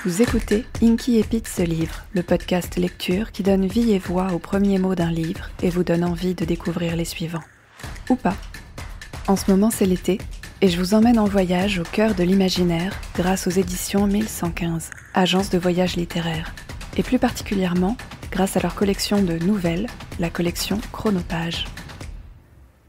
Vous écoutez Inky et Pete se livrent, le podcast lecture qui donne vie et voix aux premiers mots d'un livre et vous donne envie de découvrir les suivants. Ou pas. En ce moment, c'est l'été et je vous emmène en voyage au cœur de l'imaginaire grâce aux éditions 1115, agence de voyage littéraire, et plus particulièrement grâce à leur collection de nouvelles, la collection Chronopage.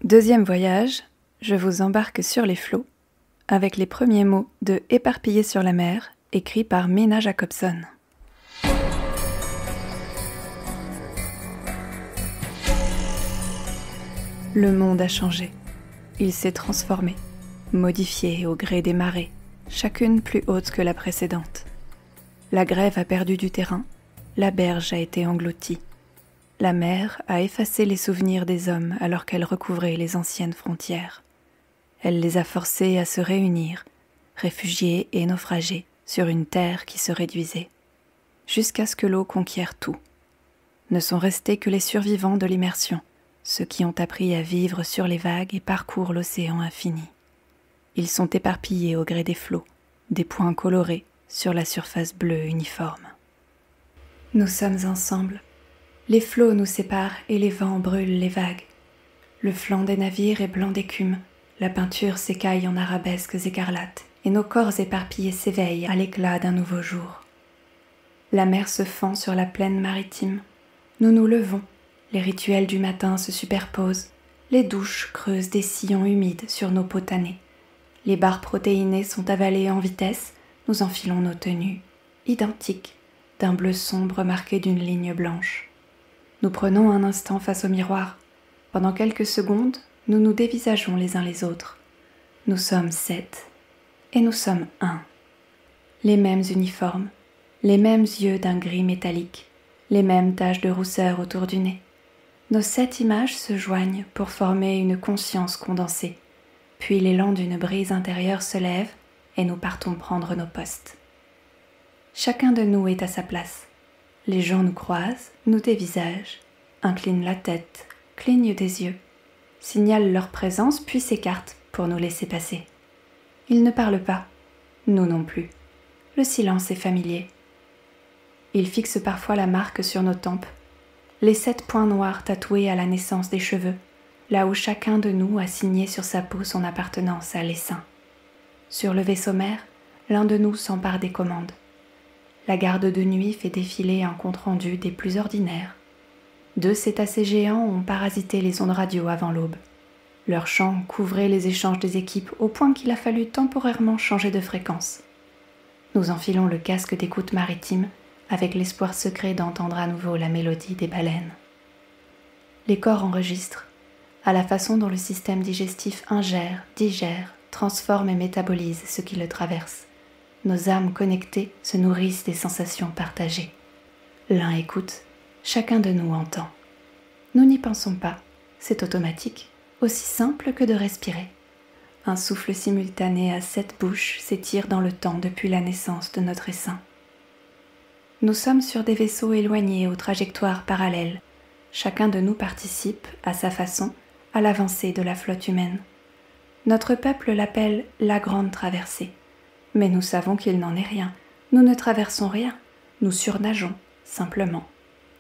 Deuxième voyage, je vous embarque sur les flots avec les premiers mots de Éparpillé sur la mer, écrit par Mina Jacobson. Le monde a changé. Il s'est transformé, modifié au gré des marées, chacune plus haute que la précédente. La grève a perdu du terrain, la berge a été engloutie. La mer a effacé les souvenirs des hommes alors qu'elle recouvrait les anciennes frontières. Elle les a forcés à se réunir, réfugiés et naufragés, sur une terre qui se réduisait, jusqu'à ce que l'eau conquiert tout. Ne sont restés que les survivants de l'immersion, ceux qui ont appris à vivre sur les vagues et parcourent l'océan infini. Ils sont éparpillés au gré des flots, des points colorés sur la surface bleue uniforme. Nous sommes ensemble. Les flots nous séparent et les vents brûlent les vagues. Le flanc des navires est blanc d'écume, la peinture s'écaille en arabesques écarlates, et nos corps éparpillés s'éveillent à l'éclat d'un nouveau jour. La mer se fend sur la plaine maritime. Nous nous levons, les rituels du matin se superposent, les douches creusent des sillons humides sur nos peaux tannées. Les barres protéinées sont avalées en vitesse, nous enfilons nos tenues, identiques, d'un bleu sombre marqué d'une ligne blanche. Nous prenons un instant face au miroir. Pendant quelques secondes, nous nous dévisageons les uns les autres. Nous sommes 7. Et nous sommes un. Les mêmes uniformes, les mêmes yeux d'un gris métallique, les mêmes taches de rousseur autour du nez. Nos 7 images se joignent pour former une conscience condensée. Puis l'élan d'une brise intérieure se lève et nous partons prendre nos postes. Chacun de nous est à sa place. Les gens nous croisent, nous dévisagent, inclinent la tête, clignent des yeux, signalent leur présence puis s'écartent pour nous laisser passer. Ils ne parlent pas, nous non plus. Le silence est familier. Ils fixent parfois la marque sur nos tempes, les 7 points noirs tatoués à la naissance des cheveux, là où chacun de nous a signé sur sa peau son appartenance à l'essaim. Sur le vaisseau mère, l'un de nous s'empare des commandes. La garde de nuit fait défiler un compte-rendu des plus ordinaires. 2 cétacés géants ont parasité les ondes radio avant l'aube. Leur chant couvrait les échanges des équipes au point qu'il a fallu temporairement changer de fréquence. Nous enfilons le casque d'écoute maritime avec l'espoir secret d'entendre à nouveau la mélodie des baleines. Les corps enregistrent, à la façon dont le système digestif ingère, digère, transforme et métabolise ce qui le traverse. Nos âmes connectées se nourrissent des sensations partagées. L'un écoute, chacun de nous entend. Nous n'y pensons pas, c'est automatique. Aussi simple que de respirer. Un souffle simultané à 7 bouches s'étire dans le temps depuis la naissance de notre essaim. Nous sommes sur des vaisseaux éloignés aux trajectoires parallèles. Chacun de nous participe, à sa façon, à l'avancée de la flotte humaine. Notre peuple l'appelle la Grande Traversée. Mais nous savons qu'il n'en est rien. Nous ne traversons rien. Nous surnageons, simplement.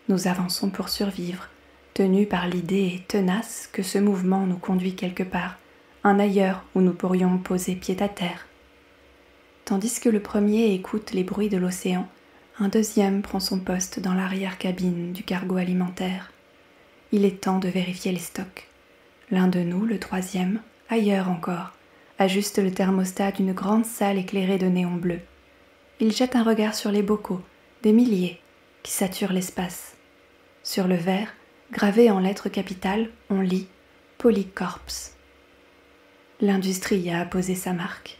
Nous avançons pour survivre, tenus par l'idée tenace que ce mouvement nous conduit quelque part, un ailleurs où nous pourrions poser pied à terre. Tandis que le premier écoute les bruits de l'océan, un deuxième prend son poste dans l'arrière-cabine du cargo alimentaire. Il est temps de vérifier les stocks. L'un de nous, le troisième, ailleurs encore, ajuste le thermostat d'une grande salle éclairée de néons bleus. Il jette un regard sur les bocaux, des milliers, qui saturent l'espace. Sur le verre, gravé en lettres capitales, on lit « Polycorps ». L'industrie a apposé sa marque.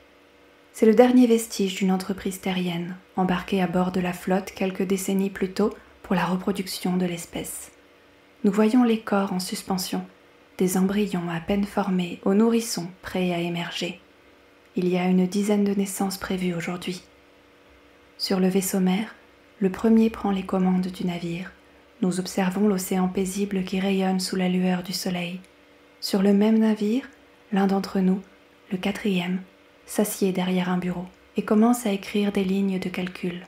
C'est le dernier vestige d'une entreprise terrienne, embarquée à bord de la flotte quelques décennies plus tôt pour la reproduction de l'espèce. Nous voyons les corps en suspension, des embryons à peine formés aux nourrissons prêts à émerger. Il y a une dizaine de naissances prévues aujourd'hui. Sur le vaisseau mère, le premier prend les commandes du navire. Nous observons l'océan paisible qui rayonne sous la lueur du soleil. Sur le même navire, l'un d'entre nous, le 4e, s'assied derrière un bureau et commence à écrire des lignes de calcul.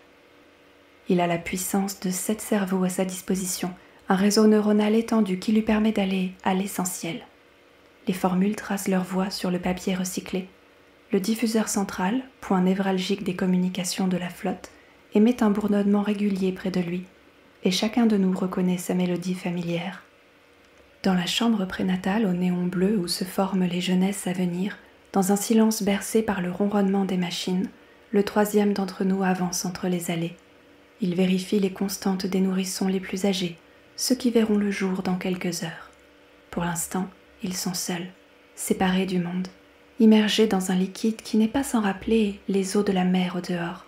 Il a la puissance de 7 cerveaux à sa disposition, un réseau neuronal étendu qui lui permet d'aller à l'essentiel. Les formules tracent leur voie sur le papier recyclé. Le diffuseur central, point névralgique des communications de la flotte, émet un bourdonnement régulier près de lui, et chacun de nous reconnaît sa mélodie familière. Dans la chambre prénatale au néon bleu où se forment les jeunesses à venir, dans un silence bercé par le ronronnement des machines, le troisième d'entre nous avance entre les allées. Il vérifie les constantes des nourrissons les plus âgés, ceux qui verront le jour dans quelques heures. Pour l'instant, ils sont seuls, séparés du monde, immergés dans un liquide qui n'est pas sans rappeler les eaux de la mer au dehors.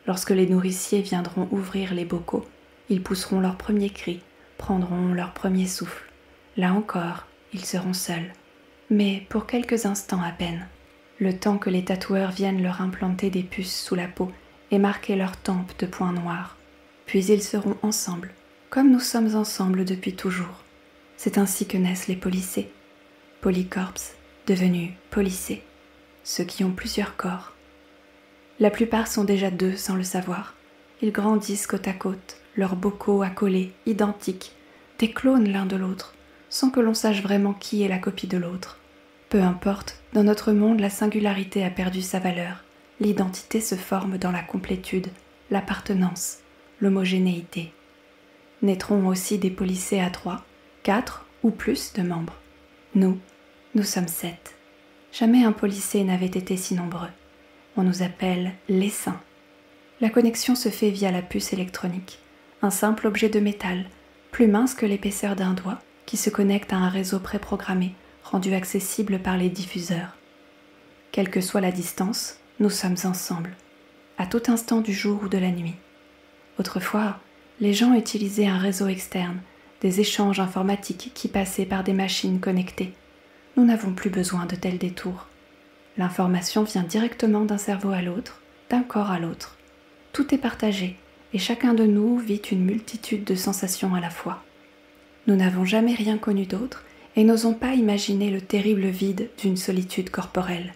Lorsque les nourriciers viendront ouvrir les bocaux, ils pousseront leur premier cri, prendront leur premier souffle. Là encore, ils seront seuls, mais pour quelques instants à peine, le temps que les tatoueurs viennent leur implanter des puces sous la peau et marquer leurs tempes de points noirs. Puis ils seront ensemble, comme nous sommes ensemble depuis toujours. C'est ainsi que naissent les policés. Polycorps, devenus policés, ceux qui ont plusieurs corps. La plupart sont déjà deux sans le savoir. Ils grandissent côte à côte, leurs bocaux accolés, identiques, des clones l'un de l'autre, sans que l'on sache vraiment qui est la copie de l'autre. Peu importe, dans notre monde, la singularité a perdu sa valeur. L'identité se forme dans la complétude, l'appartenance, l'homogénéité. Naîtront aussi des policés à 3, 4 ou plus de membres. Nous sommes 7. Jamais un policé n'avait été si nombreux. On nous appelle les saints. La connexion se fait via la puce électronique, un simple objet de métal, plus mince que l'épaisseur d'un doigt, qui se connecte à un réseau préprogrammé, rendu accessible par les diffuseurs. Quelle que soit la distance, nous sommes ensemble, à tout instant du jour ou de la nuit. Autrefois, les gens utilisaient un réseau externe, des échanges informatiques qui passaient par des machines connectées. Nous n'avons plus besoin de tels détours. L'information vient directement d'un cerveau à l'autre, d'un corps à l'autre. Tout est partagé, et chacun de nous vit une multitude de sensations à la fois. Nous n'avons jamais rien connu d'autre, et n'osons pas imaginer le terrible vide d'une solitude corporelle.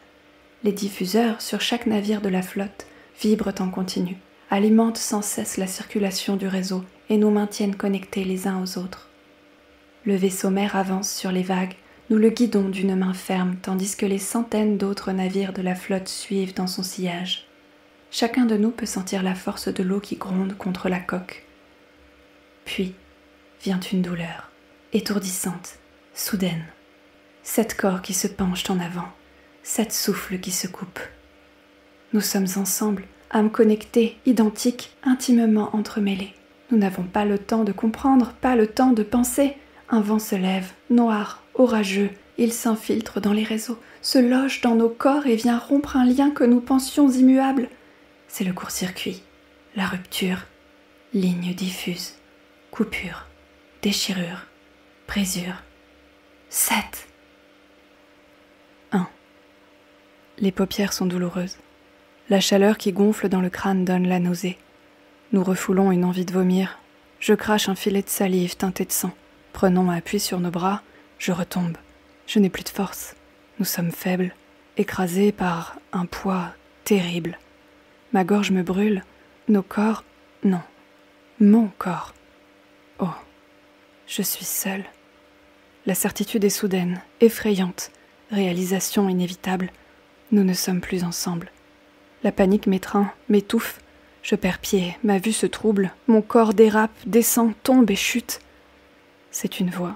Les diffuseurs sur chaque navire de la flotte vibrent en continu, alimentent sans cesse la circulation du réseau et nous maintiennent connectés les uns aux autres. Le vaisseau mère avance sur les vagues, nous le guidons d'une main ferme tandis que les centaines d'autres navires de la flotte suivent dans son sillage. Chacun de nous peut sentir la force de l'eau qui gronde contre la coque. Puis vient une douleur, étourdissante, soudaine. 7 corps qui se penchent en avant, 7 souffles qui se coupent. Nous sommes ensemble, âmes connectées, identiques, intimement entremêlées. Nous n'avons pas le temps de comprendre, pas le temps de penser. Un vent se lève, noir, orageux. Il s'infiltre dans les réseaux, se loge dans nos corps et vient rompre un lien que nous pensions immuable. C'est le court-circuit, la rupture, ligne diffuse, coupure, déchirure, brisure. 7. 1. Les paupières sont douloureuses. La chaleur qui gonfle dans le crâne donne la nausée. Nous refoulons une envie de vomir. Je crache un filet de salive teintée de sang. Prenons appui sur nos bras. Je retombe. Je n'ai plus de force. Nous sommes faibles, écrasés par un poids terrible. Ma gorge me brûle. Nos corps... Non. Mon corps. Oh. Je suis seule. La certitude est soudaine, effrayante. Réalisation inévitable. Nous ne sommes plus ensemble. La panique m'étreint, m'étouffe. Je perds pied, ma vue se trouble, mon corps dérape, descend, tombe et chute. C'est une voix,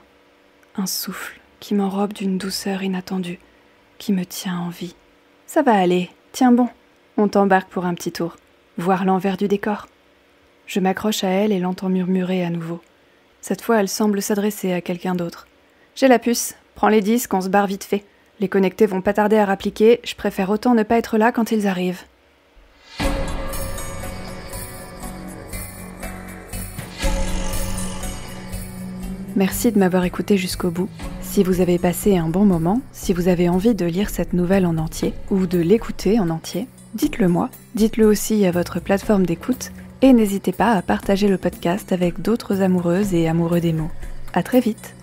un souffle qui m'enrobe d'une douceur inattendue, qui me tient en vie. Ça va aller, tiens bon, on t'embarque pour un petit tour, voir l'envers du décor. Je m'accroche à elle et l'entends murmurer à nouveau. Cette fois, elle semble s'adresser à quelqu'un d'autre. J'ai la puce, prends les disques, on se barre vite fait. Les connectés vont pas tarder à rappliquer, je préfère autant ne pas être là quand ils arrivent. Merci de m'avoir écouté jusqu'au bout. Si vous avez passé un bon moment, si vous avez envie de lire cette nouvelle en entier, ou de l'écouter en entier, dites-le moi, dites-le aussi à votre plateforme d'écoute, et n'hésitez pas à partager le podcast avec d'autres amoureuses et amoureux des mots. À très vite!